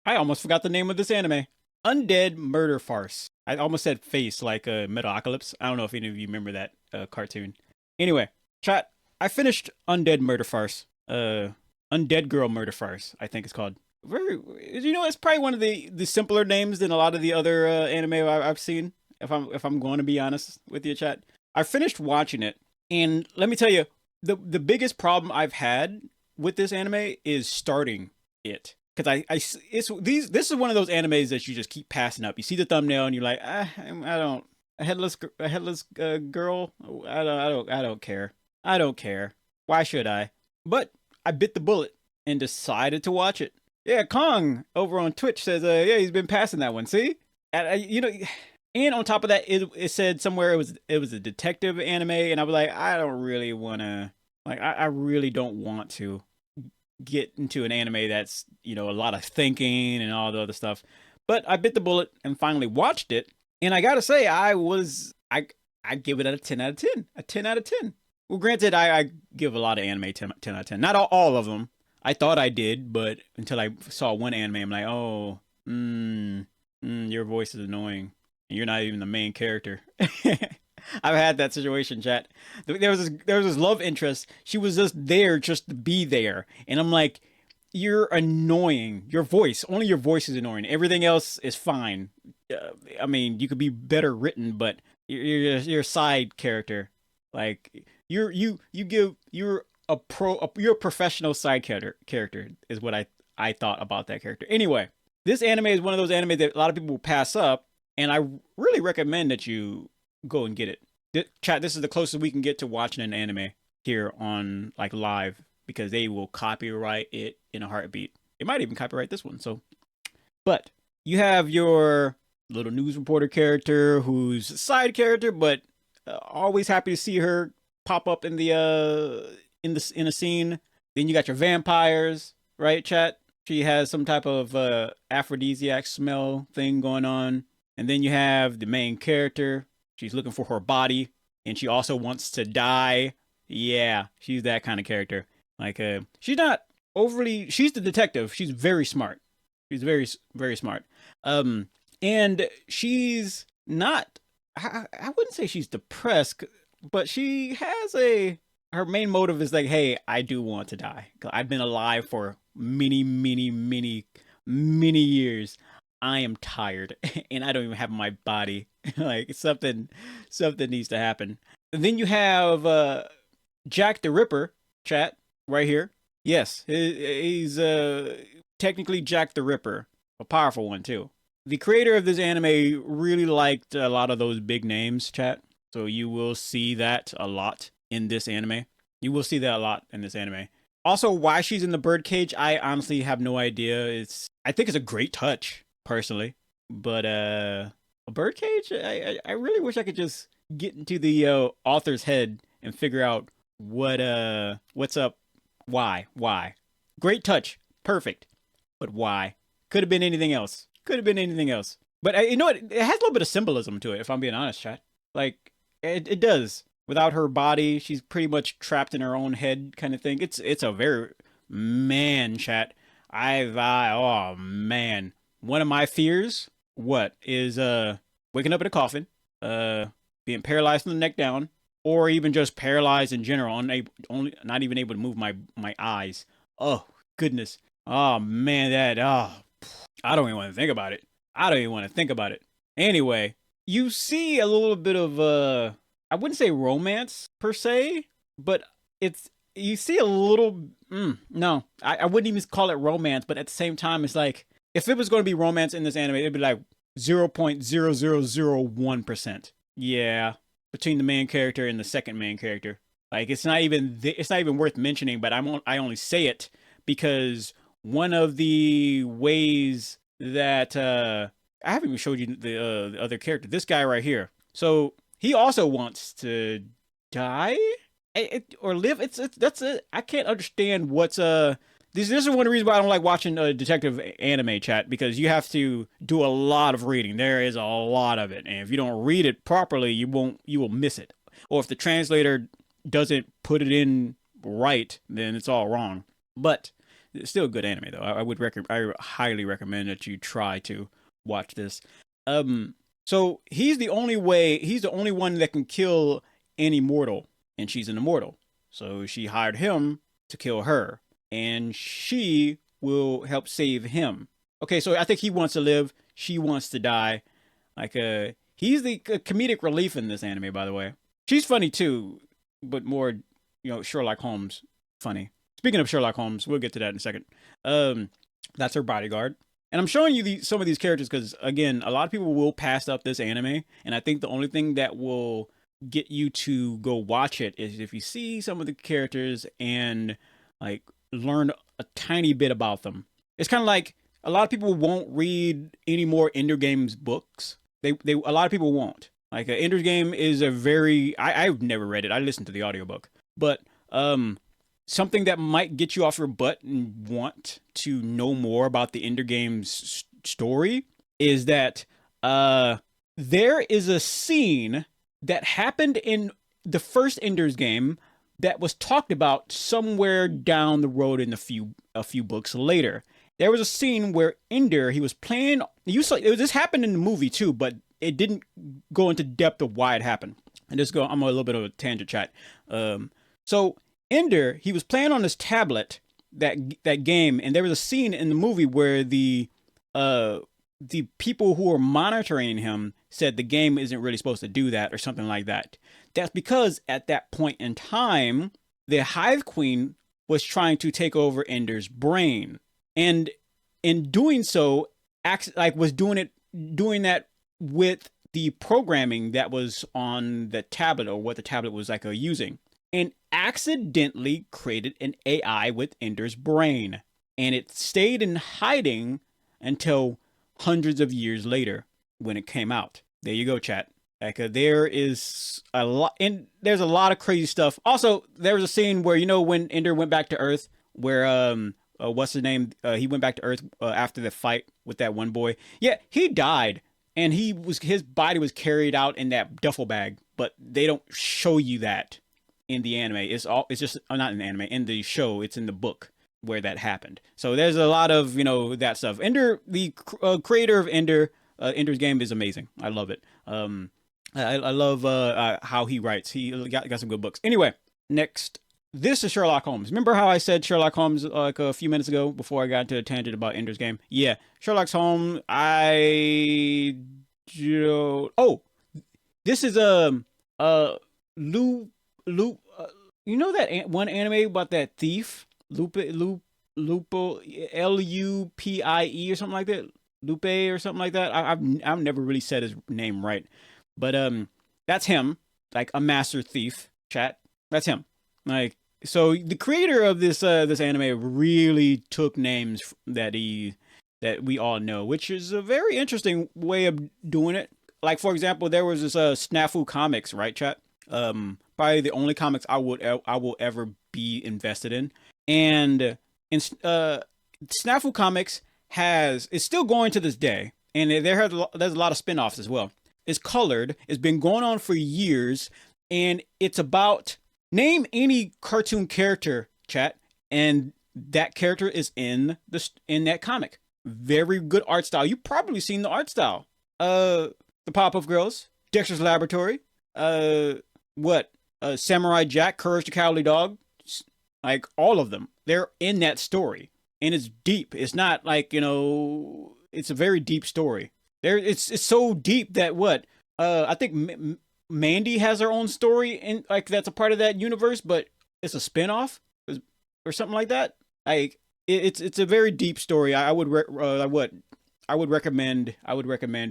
I almost forgot the name of this anime. Undead Murder Farce. I almost said face like a Metalocalypse. I don't know if any of you remember that cartoon. Anyway, chat. I finished Undead Murder Farce. Undead Girl Murder Farce, I think it's called. Very, it's probably one of the simpler names than a lot of the other anime I've seen. If I'm going to be honest with you, chat. I finished watching it, and let me tell you, the biggest problem I've had with this anime is starting it. Because this is one of those animes that you just keep passing up. You see the thumbnail and you're like, I don't, a headless girl. I don't care. I don't care. Why should I? But I bit the bullet and decided to watch it. Yeah, Kong over on Twitch says, yeah, he's been passing that one. See, and on top of that, it said somewhere it was a detective anime, and I was like, I don't really want to, like, I really don't want to get into an anime that's a lot of thinking and all the other stuff. But I bit the bullet and finally watched it, and I gotta say I give it a 10 out of 10, a 10 out of 10. Well, granted, I give a lot of anime 10 out of 10, not all of them. I thought I did, but until I saw one anime, I'm like, oh, your voice is annoying, and you're not even the main character. I've had that situation, chat. There was this love interest. She was just there just to be there. And I'm like, you're annoying. Only your voice is annoying. Everything else is fine. I mean, you could be better written, but you're a side character. Like you're a professional side character is what I thought about that character. Anyway, this anime is one of those anime that a lot of people will pass up, and I really recommend that you go and get it. Chat, this is the closest we can get to watching an anime here on like live, because they will copyright it in a heartbeat. They might even copyright this one. So, but you have your little news reporter character who's a side character, but always happy to see her pop up in in a scene. Then you got your vampires, right, chat? She has some type of aphrodisiac smell thing going on. And then you have the main character. She's looking for her body, and she also wants to die. Yeah, she's that kind of character. Like, she's not overly. She's the detective. She's very smart. She's very, very smart. And she's not. I wouldn't say she's depressed, but she has her main motive is like, hey, I do want to die. I've been alive for many, many, many, many years. I am tired, and I don't even have my body. Like something needs to happen. And then you have Jack the Ripper, chat, right here. Yes, he's technically Jack the Ripper, a powerful one too. The creator of this anime really liked a lot of those big names, chat. So you will see that a lot in this anime. You will see that a lot in this anime. Also, why she's in the birdcage, I honestly have no idea. I think it's a great touch, personally. But a birdcage, I really wish I could just get into the author's head and figure out what's up. Why? Great touch, perfect. But why? Could have been anything else. But you know what? It has a little bit of symbolism to it, if I'm being honest, chat. Like, it does. Without her body, she's pretty much trapped in her own head kind of thing. It's a very, man, chat. Oh, man. One of my fears, is waking up in a coffin, being paralyzed from the neck down, or even just paralyzed in general, not even able to move my eyes. Oh, goodness. Oh, man, I don't even want to think about it. Anyway, you see a little bit of, I wouldn't say romance per se, but you see a little, no, I wouldn't even call it romance, but at the same time, it's like, if it was going to be romance in this anime, it'd be like 0.0001%. Yeah, between the main character and the second main character. Like, it's not even worth mentioning, but I only say it because one of the ways that I haven't even showed you the other character, this guy right here. So he also wants to die or live. That's it. I can't understand what's This is one of the reasons why I don't like watching detective anime, chat, because you have to do a lot of reading. There is a lot of it, and if you don't read it properly, you will miss it. Or if the translator doesn't put it in right, then it's all wrong. But It's still a good anime though. I highly recommend that you try to watch this. Um, so he's the only one that can kill an immortal, and she's an immortal. So she hired him to kill her, and she will help save him. Okay, so I think he wants to live, she wants to die. Like he's the comedic relief in this anime, by the way. She's funny too, but more, Sherlock Holmes funny. Speaking of Sherlock Holmes, we'll get to that in a second. Um, that's her bodyguard. And I'm showing you some of these characters because, again, a lot of people will pass up this anime, and I think the only thing that will get you to go watch it is if you see some of the characters and like learn a tiny bit about them. It's kind of like a lot of people won't read any more Ender Games books. They a lot of people won't. Like Ender's Game is a very I've never read it. I listened to the audiobook. But something that might get you off your butt and want to know more about the Ender Games story is that there is a scene that happened in the first Ender's Game that was talked about somewhere down the road in a few books later. There was a scene where Ender, he was playing. This happened in the movie too, but it didn't go into depth of why it happened. And I'm a little bit of a tangent chat. So Ender, he was playing on his tablet that game, and there was a scene in the movie where the people who were monitoring him said the game isn't really supposed to do that or something like that. That's because at that point in time, the Hive Queen was trying to take over Ender's brain, and in doing so, was doing that with the programming that was on the tablet or what the tablet was using, and accidentally created an AI with Ender's brain, and it stayed in hiding until hundreds of years later when it came out. There you go, chat. There is a lot, and there's a lot of crazy stuff. Also, there was a scene where when Ender went back to Earth, where what's his name? He went back to Earth after the fight with that one boy. Yeah, he died, and his body was carried out in that duffel bag, but they don't show you that in the anime. It's just not in the anime, in the show. It's in the book where that happened. So there's a lot of that stuff. Ender, the creator of Ender's Game, is amazing. I love it. I love how he writes. He got some good books. Anyway, next, this is Sherlock Holmes. Remember how I said Sherlock Holmes like a few minutes ago before I got into a tangent about Ender's Game? Yeah, Sherlock Holmes. This is Loop. You know that one anime about that thief, Lupo, Lupie or something like that, Lupe or something like that. I've never really said his name right, but that's him, like a master thief. Chat, that's him. Like, so the creator of this anime really took names that we all know, which is a very interesting way of doing it. Like, for example, there was this Snafu Comics, right, chat? Probably the only comics I will ever be invested in, and Snafu Comics is still going to this day, and there's a lot of spin-offs as well. It's colored. It's been going on for years, and it's about name any cartoon character, chat, and that character is in that comic. Very good art style. You've probably seen the art style. The Pop-Up Girls, Dexter's Laboratory, Samurai Jack, Courage the Cowardly Dog, like all of them. They're in that story, and it's deep. It's not like it's a very deep story. It's so deep that I think Mandy has her own story, and like that's a part of that universe, but it's a spinoff or something like that. Like it's a very deep story. I would recommend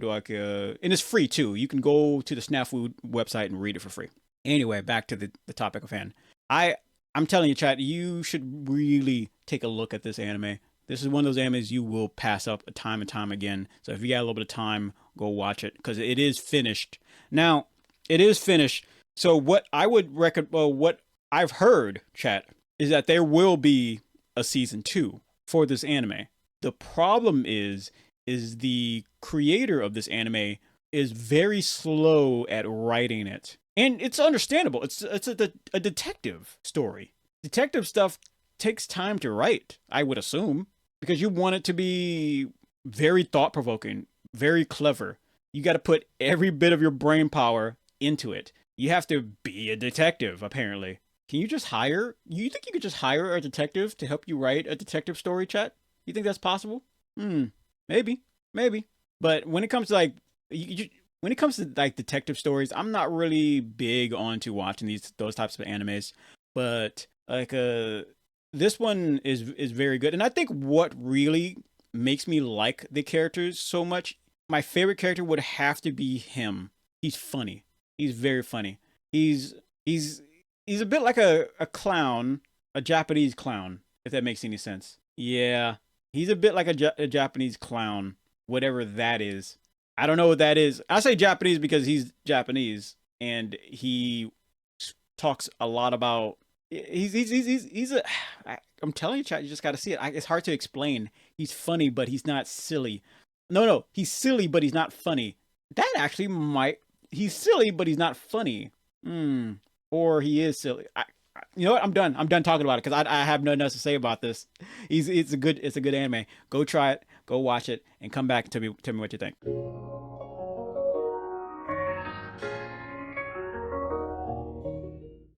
like and it's free too. You can go to the Snafu website and read it for free. Anyway, back to the topic of hand. I'm telling you, chat, you should really take a look at this anime. This is one of those animes you will pass up time and time again. So if you got a little bit of time, go watch it because it is finished. Now, it is finished. So what what I've heard, chat, is that there will be a season 2 for this anime. The problem is the creator of this anime is very slow at writing it. And it's understandable. It's a detective story. Detective stuff takes time to write, I would assume, because you want it to be very thought provoking, very clever. You got to put every bit of your brain power into it. You have to be a detective, apparently. Can you just hire? You think you could just hire a detective to help you write a detective story, chat? You think that's possible? Maybe, maybe. But when it comes to like, when it comes to like detective stories, I'm not really big on to watching those types of animes. But like, this one is very good, and I think what really makes me like the characters so much, my favorite character would have to be him. He's funny. He's very funny. He's he's he's a bit like a clown, a Japanese clown, if that makes any sense. Yeah, he's a bit like a Japanese clown, whatever that is. I don't know what that is. I say Japanese because he's Japanese and he talks a lot about. He's a. I'm telling you, chat. You just got to see it. It's hard to explain. He's funny, but he's not silly. No, he's silly, but he's not funny. That actually might. He's silly, but he's not funny. Or he is silly. You know what? I'm done. I'm done talking about it because I have nothing else to say about this. It's a good anime. Go try it. Go watch it, and come back and tell me what you think.